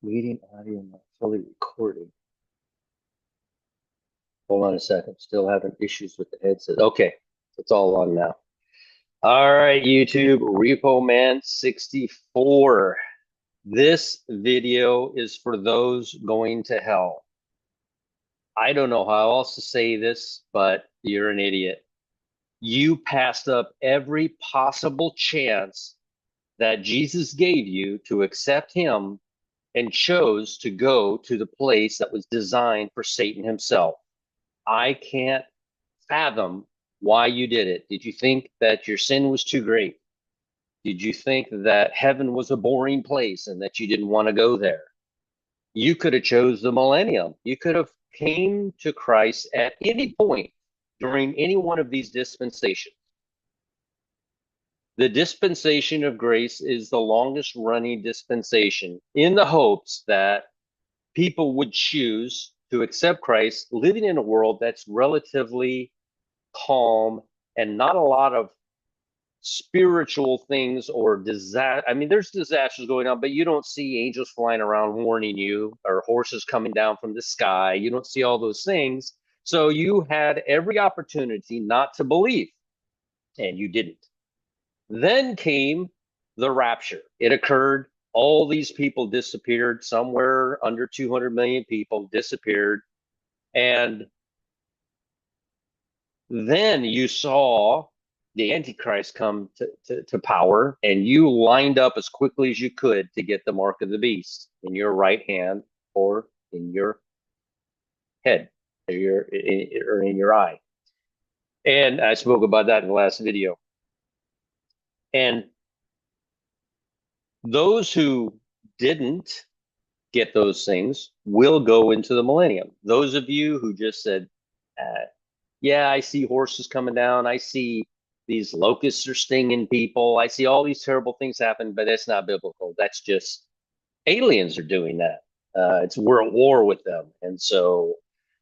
Meeting audio not fully recorded. Hold on a second. Still having issues with the headset. Okay, it's all on now. All right, YouTube, RepoMan 64. This video is for those going to hell. I don't know how else to say this, but you're an idiot. You passed up every possible chance that Jesus gave you to accept him and chose to go to the place that was designed for Satan himself. I can't fathom why you did it. Did you think that your sin was too great? Did you think that heaven was a boring place and that you didn't want to go there? You could have chose the millennium. You could have came to Christ at any point during any one of these dispensations. The dispensation of grace is the longest running dispensation in the hopes that people would choose to accept Christ, living in a world that's relatively calm and not a lot of spiritual things or disaster. I mean, there's disasters going on, but you don't see angels flying around warning you or horses coming down from the sky. You don't see all those things. So you had every opportunity not to believe, and you didn't. Then came the rapture. It occurred. All these people disappeared. Somewhere under 200 million people disappeared. And then you saw the Antichrist come to power, and you lined up as quickly as you could to get the mark of the beast in your right hand or in your head or in your eye. And I spoke about that in the last video. And those who didn't get those things will go into the millennium. Those of you who just said, yeah, I see horses coming down. I see these locusts are stinging people. I see all these terrible things happen, but that's not biblical. That's just aliens are doing that. We're at war with them. And so,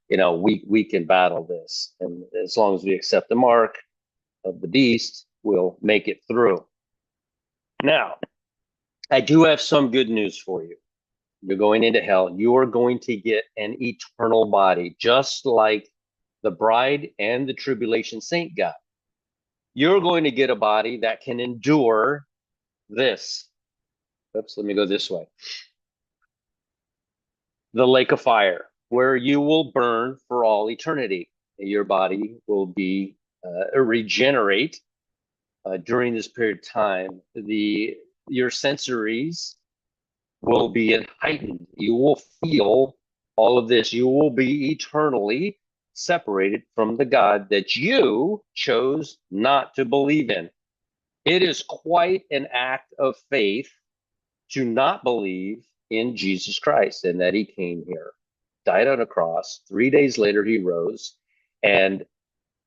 we can battle this. And as long as we accept the mark of the beast, we'll make it through. Now, I do have some good news for you. You're going into hell. You are going to get an eternal body, just like the bride and the tribulation saint got. You're going to get a body that can endure this. Oops, let me go this way. The lake of fire, where you will burn for all eternity. Your body will be regenerate during this period of time. Your sensories will be heightened. You will feel all of this. You will be eternally separated from the God that you chose not to believe in. It is quite an act of faith to not believe in Jesus Christ and that he came here, died on a cross. 3 days later, he rose and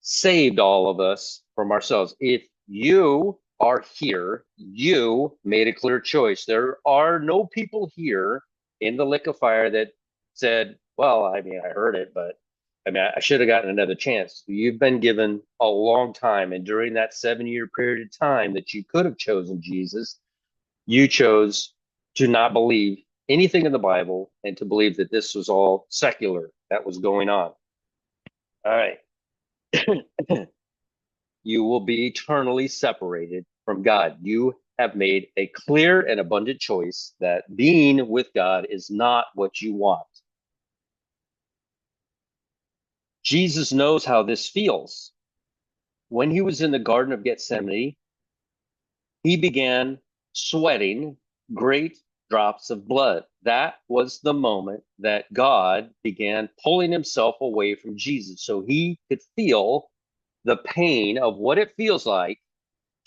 saved all of us from ourselves. If you are here, you made a clear choice. There are no people here in the lake of fire that said, well, I mean, I heard it, but I should have gotten another chance. You've been given a long time. And during that 7-year period of time that you could have chosen Jesus, you chose to not believe anything in the Bible and to believe that this was all secular that was going on. All right. You will be eternally separated from God. You have made a clear and abundant choice that being with God is not what you want. Jesus knows how this feels. When he was in the Garden of Gethsemane, he began sweating great drops of blood. That was the moment that God began pulling himself away from Jesus so he could feel the pain of what it feels like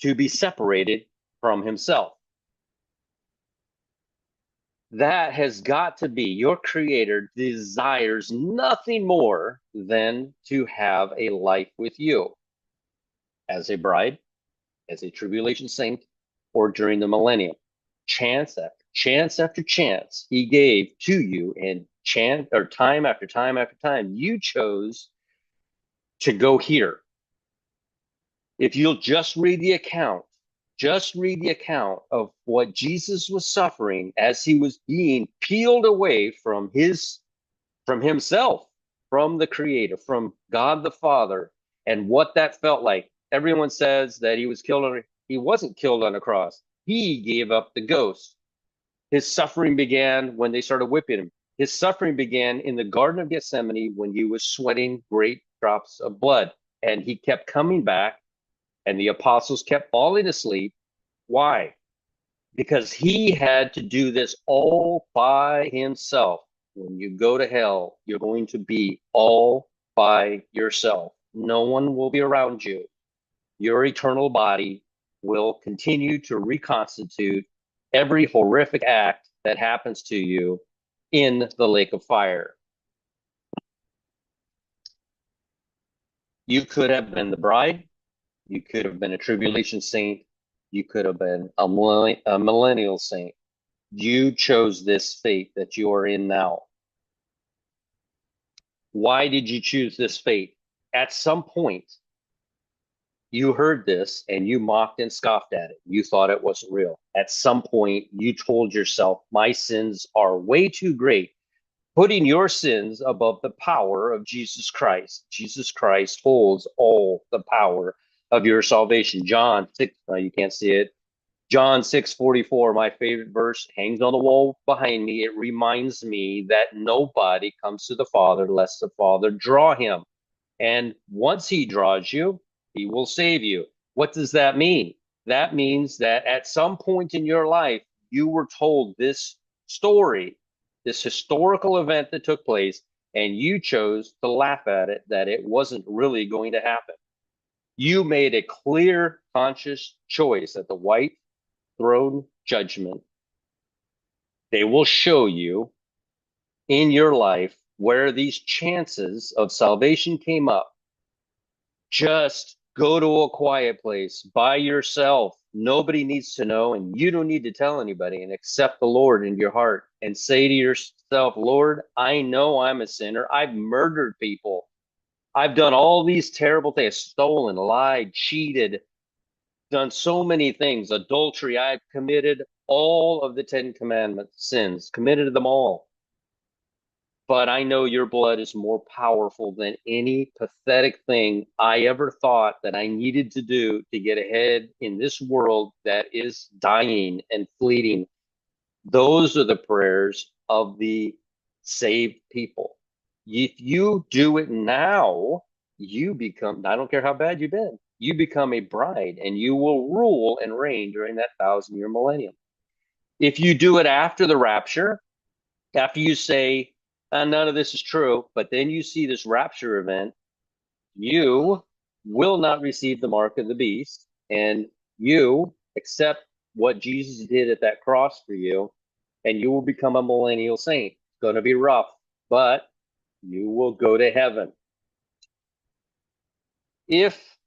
to be separated from himself. That has got to be, your creator desires nothing more than to have a life with you as a bride, as a tribulation saint, or during the millennium. Chance after chance after chance he gave to you, and time after time after time, you chose to go here. If you'll just read the account Just read the account of what Jesus was suffering as he was being peeled away from himself, from the Creator, from God the Father, and what that felt like. Everyone says that he was killed he wasn't killed on a cross. He gave up the ghost. His suffering began when they started whipping him. His suffering began in the Garden of Gethsemane when he was sweating great drops of blood. And he kept coming back, and the apostles kept falling asleep. Why? Because he had to do this all by himself. When you go to hell, you're going to be all by yourself. No one will be around you. Your eternal body will continue to reconstitute every horrific act that happens to you in the lake of fire. You could have been the bride. You could have been a tribulation saint. You could have been a millennial saint. You chose this fate that you are in now. Why did you choose this fate? At some point, you heard this and you mocked and scoffed at it. You thought it wasn't real. At some point, you told yourself, my sins are way too great, putting your sins above the power of Jesus Christ. Jesus Christ holds all the power of your salvation. John 6, you can't see it. John 6:44, my favorite verse, hangs on the wall behind me. It reminds me that nobody comes to the Father lest the Father draw him. And once he draws you, he will save you. What does that mean? That means that at some point in your life, you were told this story, this historical event that took place, and you chose to laugh at it, that it wasn't really going to happen. You made a clear, conscious choice at the white throne judgment. They will show you in your life where these chances of salvation came up. Just go to a quiet place by yourself. Nobody needs to know, and you don't need to tell anybody, and accept the Lord into your heart and say to yourself, Lord, I know I'm a sinner. I've murdered people. I've done all these terrible things, stolen, lied, cheated, done so many things, adultery. I've committed all of the 10 commandments sins, committed them all. But I know your blood is more powerful than any pathetic thing I ever thought that I needed to do to get ahead in this world that is dying and fleeting. Those are the prayers of the saved people. If you do it now, you become, I don't care how bad you've been, you become a bride and you will rule and reign during that 1,000-year millennium. If you do it after the rapture, after you say, none of this is true, but then you see this rapture event, you will not receive the mark of the beast, and you accept what Jesus did at that cross for you, and you will become a millennial saint. It's going to be rough, but you will go to heaven. If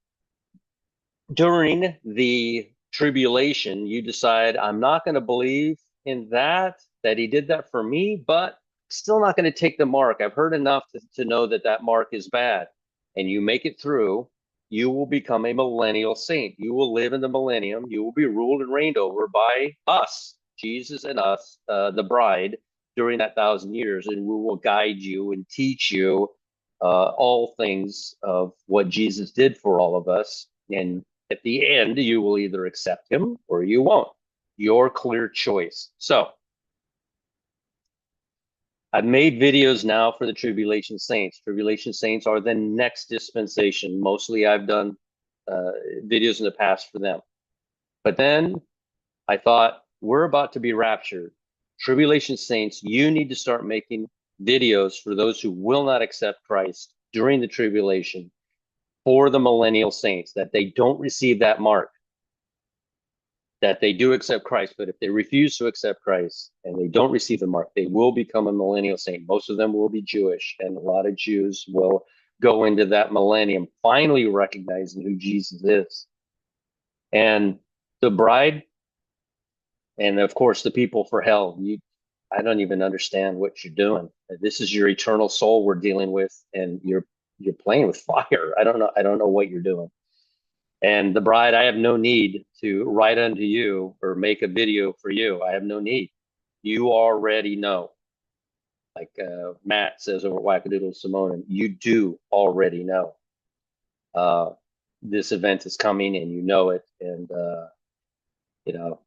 during the tribulation you decide, I'm not going to believe in that he did that for me, but still not going to take the mark. I've heard enough to know that that mark is bad. And you make it through, you will become a millennial saint. You will live in the millennium. You will be ruled and reigned over by us, Jesus and us, the bride, during that 1,000 years. And we will guide you and teach you all things of what Jesus did for all of us. And at the end, you will either accept him or you won't. Your clear choice. So I've made videos now for the tribulation saints. Tribulation saints are the next dispensation. Mostly I've done videos in the past for them. But then I thought, we're about to be raptured. Tribulation saints, you need to start making videos for those who will not accept Christ during the tribulation, for the millennial saints, that they don't receive that mark, that they do accept Christ. But if they refuse to accept Christ and they don't receive the mark, they will become a millennial saint. Most of them will be Jewish, and a lot of Jews will go into that millennium finally recognizing who Jesus is. And the bride, and of course the people for hell, I don't even understand what you're doing. This is your eternal soul we're dealing with, and you're playing with fire. I don't know what you're doing. And the bride, I have no need to write unto you or make a video for you. I have no need. You already know. Like Matt says over Wackadoodle Simone, you do already know. Uh, this event is coming and you know it. And, you know,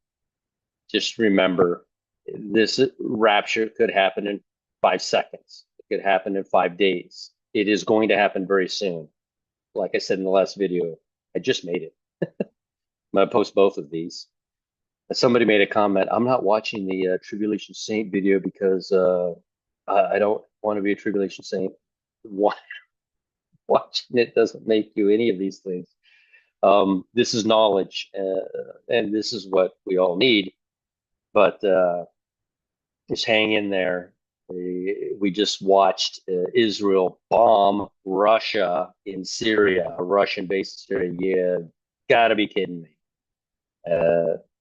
just remember this rapture could happen in 5 seconds. It could happen in 5 days. It is going to happen very soon. Like I said in the last video, I just made it. I'm going to post both of these. Somebody made a comment. I'm not watching the Tribulation Saint video because I don't want to be a Tribulation Saint. Watching it doesn't make you any of these things. This is knowledge, and this is what we all need. But just hang in there. We just watched Israel bomb Russia in Syria, a Russian base in Syria. Yeah, gotta be kidding me.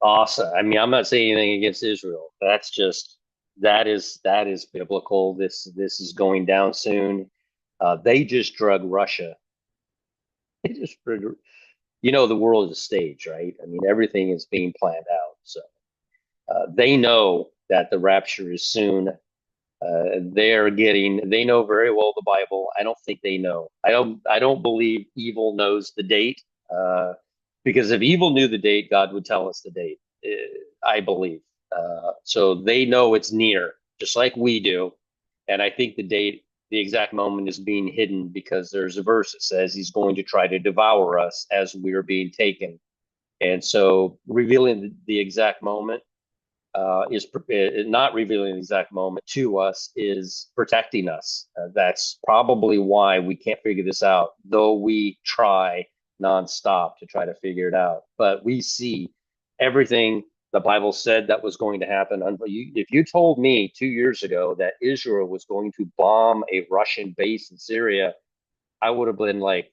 Awesome. I mean, I'm not saying anything against Israel. That's just that is biblical. This is going down soon. They just drug Russia. They just, the world is a stage, right? I mean, everything is being planned out. So they know that the rapture is soon. They know very well the Bible. I don't think they know. I don't believe evil knows the date. Because if evil knew the date, God would tell us the date. I believe. So they know it's near, just like we do. And I think the exact moment is being hidden because there's a verse that says he's going to try to devour us as we are being taken. And so revealing the exact moment is not revealing the exact moment to us is protecting us. That's probably why we can't figure this out, though we try nonstop to try to figure it out. But we see everything the Bible said that was going to happen. If you told me 2 years ago that Israel was going to bomb a Russian base in Syria, I would have been like,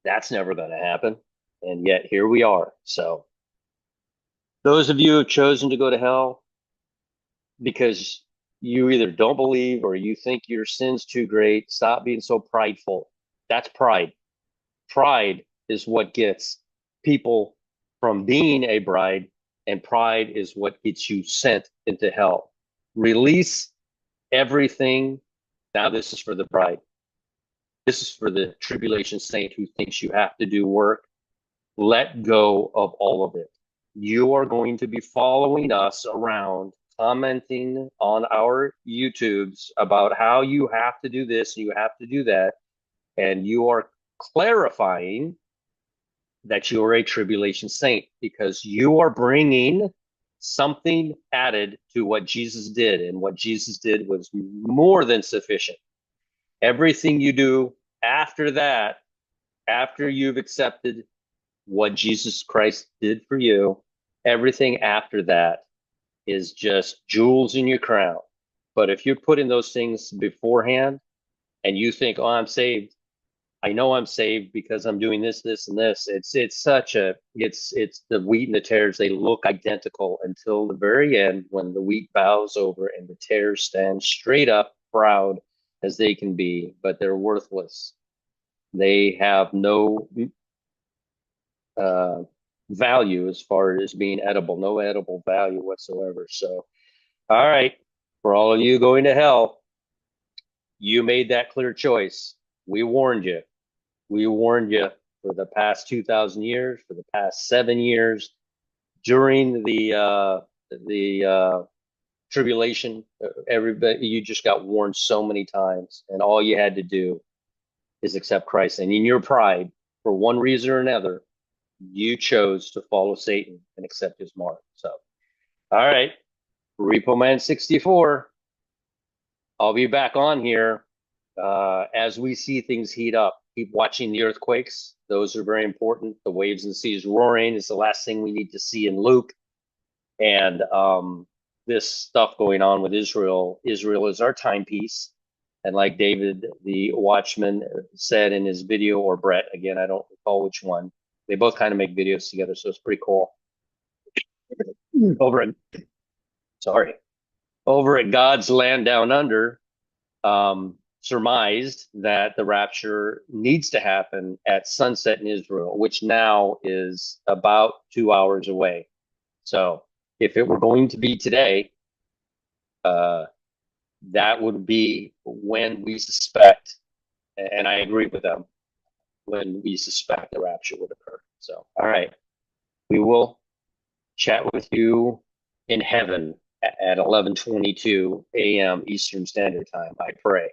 that's never going to happen. And yet here we are. So those of you who have chosen to go to hell because you either don't believe or you think your sin's too great, stop being so prideful. That's pride. Pride is what gets people from being a bride, and pride is what gets you sent into hell. Release everything. Now, this is for the bride. This is for the tribulation saint who thinks you have to do work. Let go of all of it. You are going to be following us around, commenting on our YouTubes about how you have to do this and you have to do that. And you are clarifying that you are a tribulation saint because you are bringing something added to what Jesus did. And what Jesus did was more than sufficient. Everything you do after that, after you've accepted what Jesus Christ did for you, everything after that is just jewels in your crown. But if you're putting those things beforehand and you think, oh, I'm saved, I know I'm saved because I'm doing this, this, and this. It's the wheat and the tares. They look identical until the very end when the wheat bows over and the tares stand straight up, proud as they can be, but they're worthless. They have no value as far as being edible, no edible value whatsoever. So, all right, for all of you going to hell, you made that clear choice. We warned you. We warned you for the past 2,000 years, for the past 7 years, during the tribulation. Everybody, you just got warned so many times, and all you had to do is accept Christ. And in your pride, for one reason or another, you chose to follow Satan and accept his mark. So, all right, RepoMan 64. I'll be back on here as we see things heat up. Keep watching the earthquakes. Those are very important. The waves and the seas roaring is the last thing we need to see in Luke. And this stuff going on with Israel. Israel is our timepiece. And like David, the watchman, said in his video, or Brett, again, I don't recall which one. They both kind of make videos together, so it's pretty cool. Over at God's Land Down Under, surmised that the rapture needs to happen at sunset in Israel, which now is about 2 hours away. So if it were going to be today, that would be when we suspect, and I agree with them, when we suspect the rapture would occur. So, all right, we will chat with you in heaven at 11:22 a.m. Eastern Standard Time, I pray.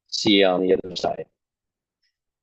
See you on the other side.